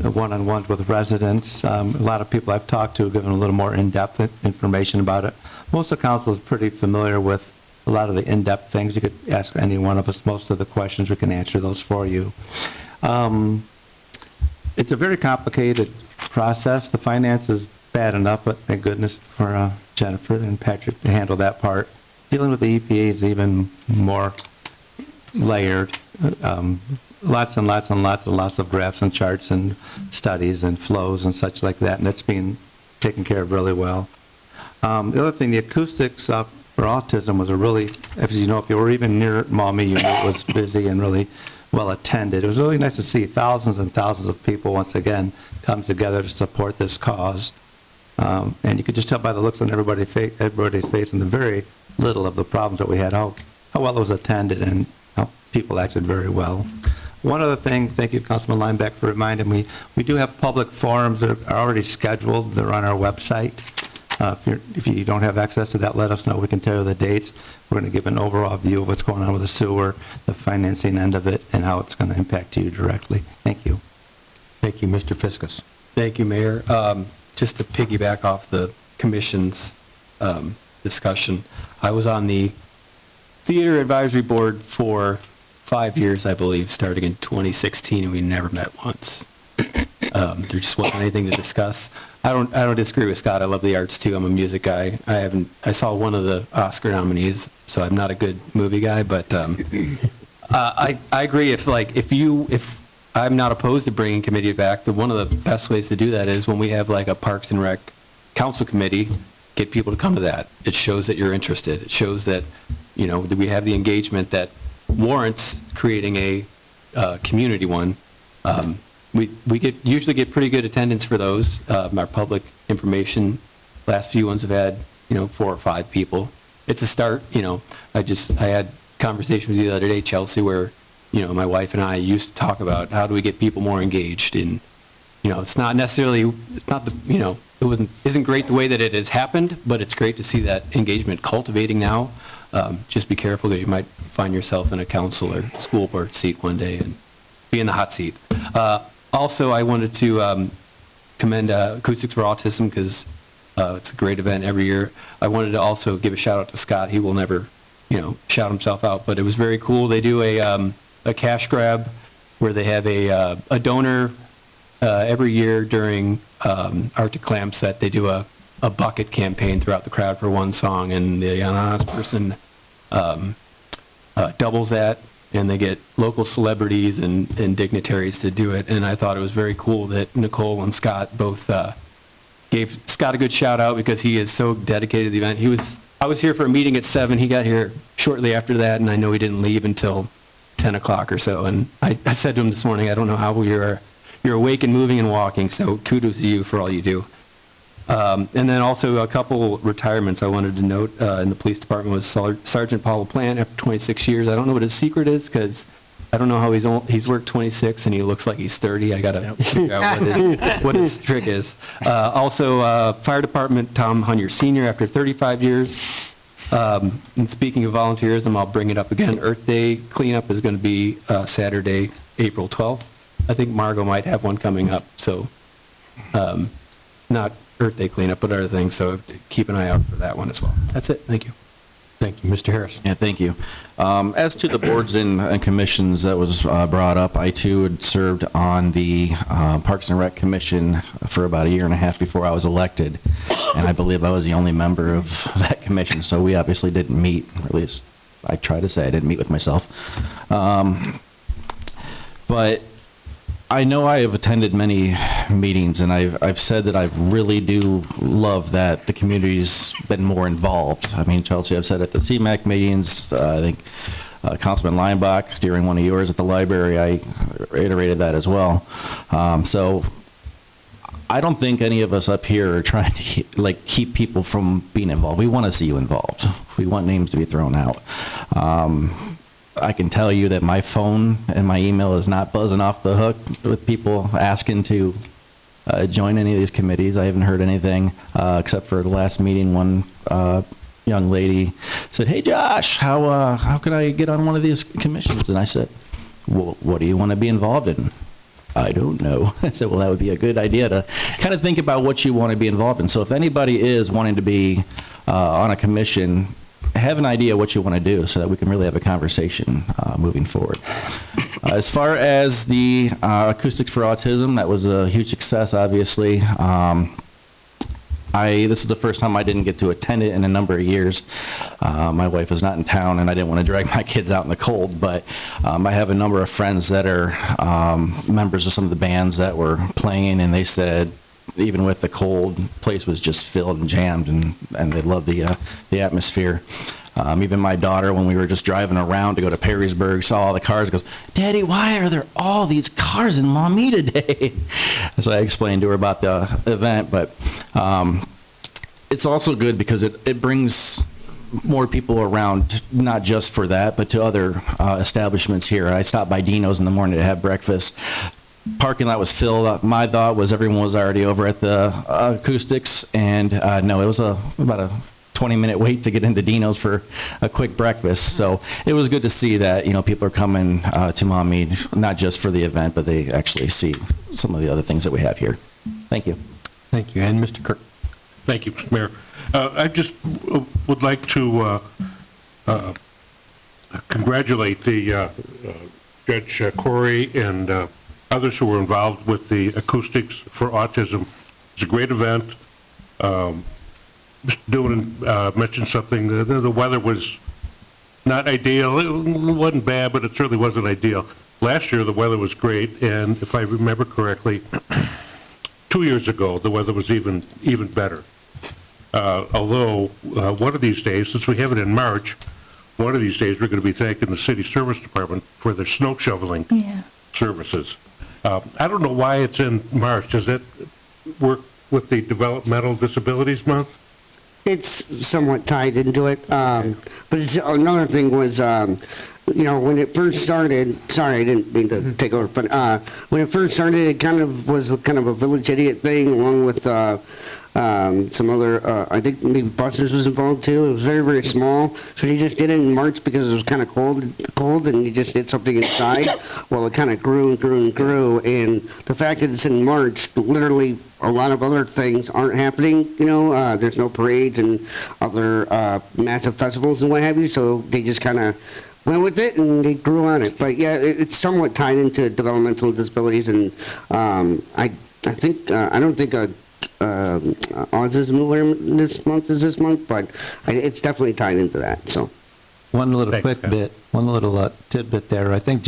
one-on-ones with residents. A lot of people I've talked to have given a little more in-depth information about it. Most of the council is pretty familiar with a lot of the in-depth things. You could ask any one of us. Most of the questions, we can answer those for you. It's a very complicated process. The finance is bad enough, but thank goodness for Jennifer and Patrick to handle that part. Dealing with the EPA is even more layered. Lots and lots and lots and lots of graphs and charts and studies and flows and such like that, and that's being taken care of really well. The other thing, the acoustics for autism was a really, as you know, if you were even near Maumee, you knew it was busy and really well attended. It was really nice to see thousands and thousands of people once again come together to support this cause. And you could just tell by the looks on everybody's face and the very little of the problems that we had, how well it was attended and how people acted very well. One other thing, thank you, Councilman Lineback, for reminding me, we do have public forums that are already scheduled. They're on our website. If you don't have access to that, let us know. We can tell you the dates. We're going to give an overall view of what's going on with the sewer, the financing end of it, and how it's going to impact you directly. Thank you. Thank you, Mr. Fiskus. Thank you, Mayor. Just to piggyback off the commission's discussion, I was on the Theater Advisory Board for 5 years, I believe, starting in 2016, and we never met once. There just wasn't anything to discuss. I don't disagree with Scott. I love the arts too. I'm a music guy. I saw one of the Oscar nominees, so I'm not a good movie guy, but I agree. If I'm not opposed to bringing committee back, one of the best ways to do that is when we have like a Parks and Rec Council Committee, get people to come to that. It shows that you're interested. It shows that, that we have the engagement that warrants creating a community one. We usually get pretty good attendance for those. Our public information, last few ones have had, 4 or 5 people. It's a start, I had conversation with you the other day, Chelsea, where, my wife and I used to talk about how do we get people more engaged in, it's not necessarily, isn't great the way that it has happened, but it's great to see that engagement cultivating now. Just be careful because you might find yourself in a council or school board seat one day and be in the hot seat. Also, I wanted to commend Acoustics for Autism because it's a great event every year. I wanted to also give a shout out to Scott. He will never, shout himself out, but it was very cool. They do a cash grab where they have a donor every year during Arctic Clam Set. They do a bucket campaign throughout the crowd for one song, and the anonymous person doubles that. And they get local celebrities and dignitaries to do it. And I thought it was very cool that Nicole and Scott both gave Scott a good shout out because he is so dedicated to the event. I was here for a meeting at 7. He got here shortly after that, and I know he didn't leave until 10 o'clock or so. And I said to him this morning, I don't know how you're awake and moving and walking, so kudos to you for all you do. And then also a couple retirements I wanted to note in the police department was Sergeant Paul LaPlante after 26 years. I don't know what his secret is because I don't know how he's worked 26 and he looks like he's 30. I got to figure out what his trick is. Also, fire department, Tom Hunyer Sr. after 35 years. And speaking of volunteerism, I'll bring it up again. Earth Day cleanup is going to be Saturday, April 12th. I think Margot might have one coming up. So not Earth Day cleanup, but other things, so keep an eye out for that one as well. That's it. Thank you. Thank you, Mr. Harris. Yeah, thank you. As to the boards and commissions that was brought up, I too had served on the Parks and Rec Commission for about 1.5 years before I was elected, and I believe I was the only member of that commission, so we obviously didn't meet, or at least I try to say I didn't meet with myself. But I know I have attended many meetings, and I've said that I really do love that the community's been more involved. I mean, Chelsea, I've said at the CMAC meetings, I think Councilman Leinbach, during one of yours at the library, I reiterated that as well. So I don't think any of us up here are trying to keep people from being involved. We want to see you involved. We want names to be thrown out. I can tell you that my phone and my email is not buzzing off the hook with people asking to join any of these committees. I haven't heard anything except for the last meeting. One young lady said, "Hey, Josh, how can I get on one of these commissions?" And I said, "Well, what do you want to be involved in?" "I don't know." I said, "Well, that would be a good idea to kind of think about what you want to be involved in." So if anybody is wanting to be on a commission, have an idea what you want to do so that we can really have a conversation moving forward. As far as the Acoustics for Autism, that was a huge success, obviously. This is the first time I didn't get to attend it in a number of years. My wife was not in town, and I didn't want to drag my kids out in the cold, but I have a number of friends that are members of some of the bands that were playing, and they said, even with the cold, place was just filled and jammed, and they loved the atmosphere. Even my daughter, when we were just driving around to go to Perrysburg, saw all the cars, goes, "Daddy, why are there all these cars in Maumee today?" So I explained to her about the event, but it's also good because it brings more people around, not just for that, but to other establishments here. I stopped by Dino's in the morning to have breakfast. Parking lot was filled. My thought was everyone was already over at the Acoustics, and no, it was about a 20-minute wait to get into Dino's for a quick breakfast. So it was good to see that, people are coming to Maumee, not just for the event, but they actually see some of the other things that we have here. Thank you. Thank you. And Mr. Kirk. Thank you, Mr. Mayor. I just would like to congratulate the Judge Corey and others who were involved with the Acoustics for Autism. It's a great event. Mr. Doonan mentioned something. The weather was not ideal. It wasn't bad, but it certainly wasn't ideal. Last year, the weather was great, and if I remember correctly, 2 years ago, the weather was even better. Although, one of these days, since we have it in March, one of these days, we're going to be thanking the City Service Department for their snow shoveling services. I don't know why it's in March. Does it work with the Developmental Disabilities Month? It's somewhat tied into it. But it's, another thing was, when it first started, sorry, I didn't mean to take over, but when it first started, it kind of was kind of a Village Idiot thing, along with some other, I think maybe Buster's was involved too. It was very, very small. So he just did it in March because it was kind of cold, and he just did something inside. Well, it kind of grew and grew and grew. And the fact that it's in March, literally a lot of other things aren't happening. There's no parades and other massive festivals and what have you. So they just kind of went with it and they grew on it. But yeah, it's somewhat tied into developmental disabilities. And I don't think autism awareness month is this month, but it's definitely tied into that. So One little tidbit there. I think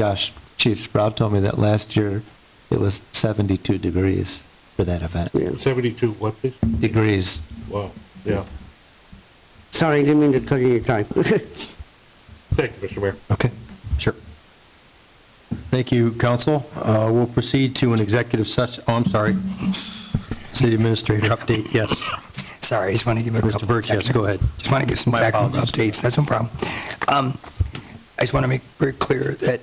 Chief Sprout told me that last year it was 72 degrees for that event. yeah. 72 what, please? Degrees. Wow, yeah. Sorry, I didn't mean to cut you your time. Thank you, Mr. Mayor. Okay, sure. Thank you, Council. We'll proceed to an executive session. Oh, I'm sorry. City Administrator update, yes. Sorry, I just want to give a Mr. couple. Birch, yes, go ahead. Just want to give some My technical apologies. updates. That's no problem. I just want to make very clear that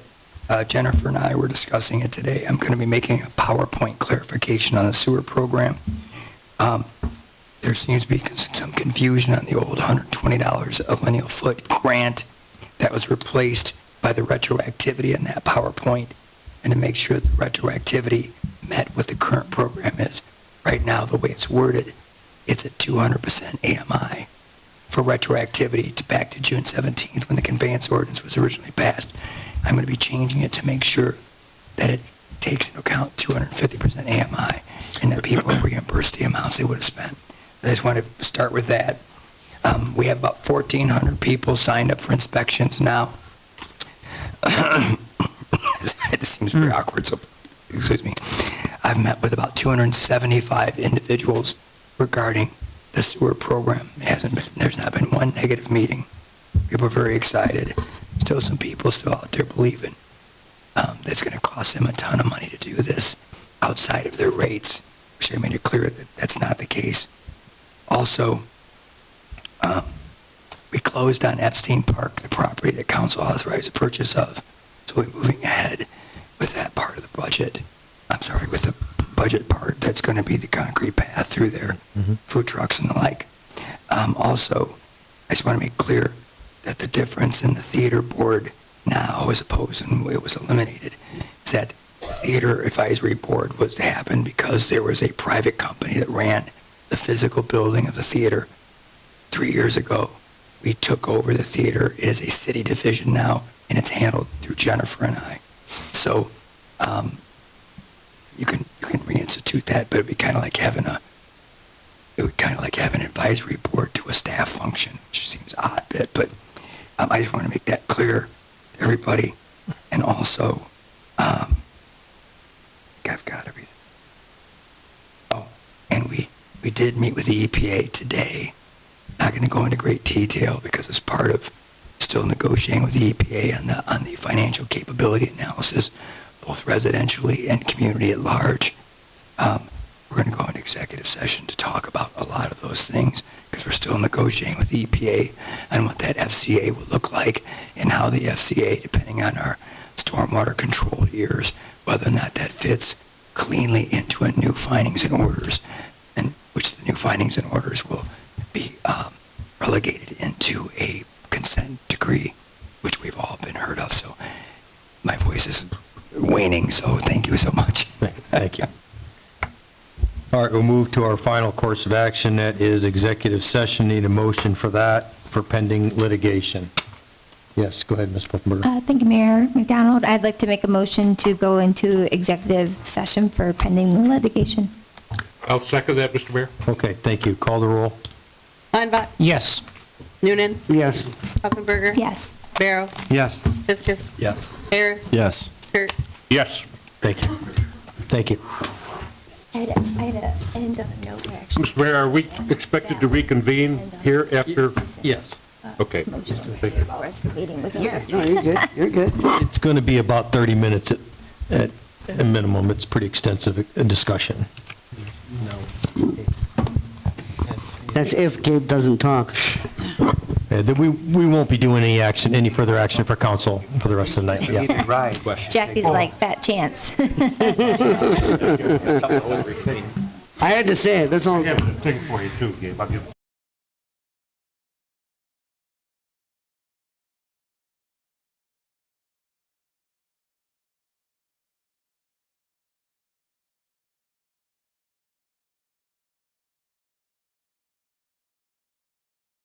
Jennifer and I were discussing it today. I'm going to be making a PowerPoint clarification on the sewer program. There seems to be some confusion on the old $120 a lineal foot grant that was replaced by the retroactivity in that PowerPoint, and to make sure the retroactivity met what the current program is. Right now, the way it's worded, it's at 200% AMI for retroactivity back to June 17th when the conveyance ordinance was originally passed. I'm going to be changing it to make sure that it takes into account 250% AMI and that people are reimbursed the amounts they would have spent. I just want to start with that. We have about 1,400 people signed up for inspections now. This seems very awkward, so excuse me. I've met with about 275 individuals regarding the sewer program. There's not been one negative meeting. People are very excited. Still some people still out there believing that it's going to cost them a ton of money to do this outside of their rates. wish I made it clear that that's not the case. Also, we closed on Epstein Park, the property that council authorized the purchase of. So we're moving ahead with that part of the budget. I'm sorry, with the budget part, that's going to be the concrete path through there, food trucks and the like. Also, I just want to make clear that the difference in the theater board now, as opposed to when it was eliminated, is that the theater advisory board was to happen because there was a private company that ran the physical building of the theater. 3 years ago, we took over the theater. It is a city division now, and it's handled through Jennifer and I. So you can reinstitute that, but it'd be kind of like having an advisory board to a staff function, which seems odd bit, but I just want to make that clear to everybody. And also, I think I've got everything. Oh, and we did meet with the EPA today. Not going to go into great detail because it's part of still negotiating with the EPA on the financial capability analysis, both residentially and community at large. We're going to go into executive session to talk about a lot of those things because we're still negotiating with the EPA on what that FCA will look like and how the FCA, depending on our stormwater control years, whether or not that fits cleanly into a new findings and orders, and which the new findings and orders will be relegated into a consent decree, which we've all been heard of. So my voice is waning, so thank you so much. Thank you. All right, we'll move to our final course of action. That is executive session. Need a motion for that, for pending litigation. Yes, go ahead, Ms. Pufferberger. Thank you, Mayor McDonald. I'd like to make a motion to go into executive session for pending litigation. I'll second that, Mr. Mayor. Okay, thank you. Call the roll. Heimbach. Yes. Noonan. Yes. Pufferberger. Yes. Barrow. Yes. Fiskus. Yes. Harris. Yes. Kurt. Yes. Thank you. Thank you. I had to end on a note, actually. Mr. Mayor, are we expected to reconvene here after? Yes. Okay. Thank you. The meeting was over. Yeah, no, you're good, you're good. It's going to be about 30 minutes at a minimum. It's pretty extensive discussion. That's if Gabe doesn't talk. We won't be doing any further action for council for the rest of the night. Yeah. Right. Jackie's like fat chance. I had to say it, that's all. I have a thing for you too, Gabe. I'll give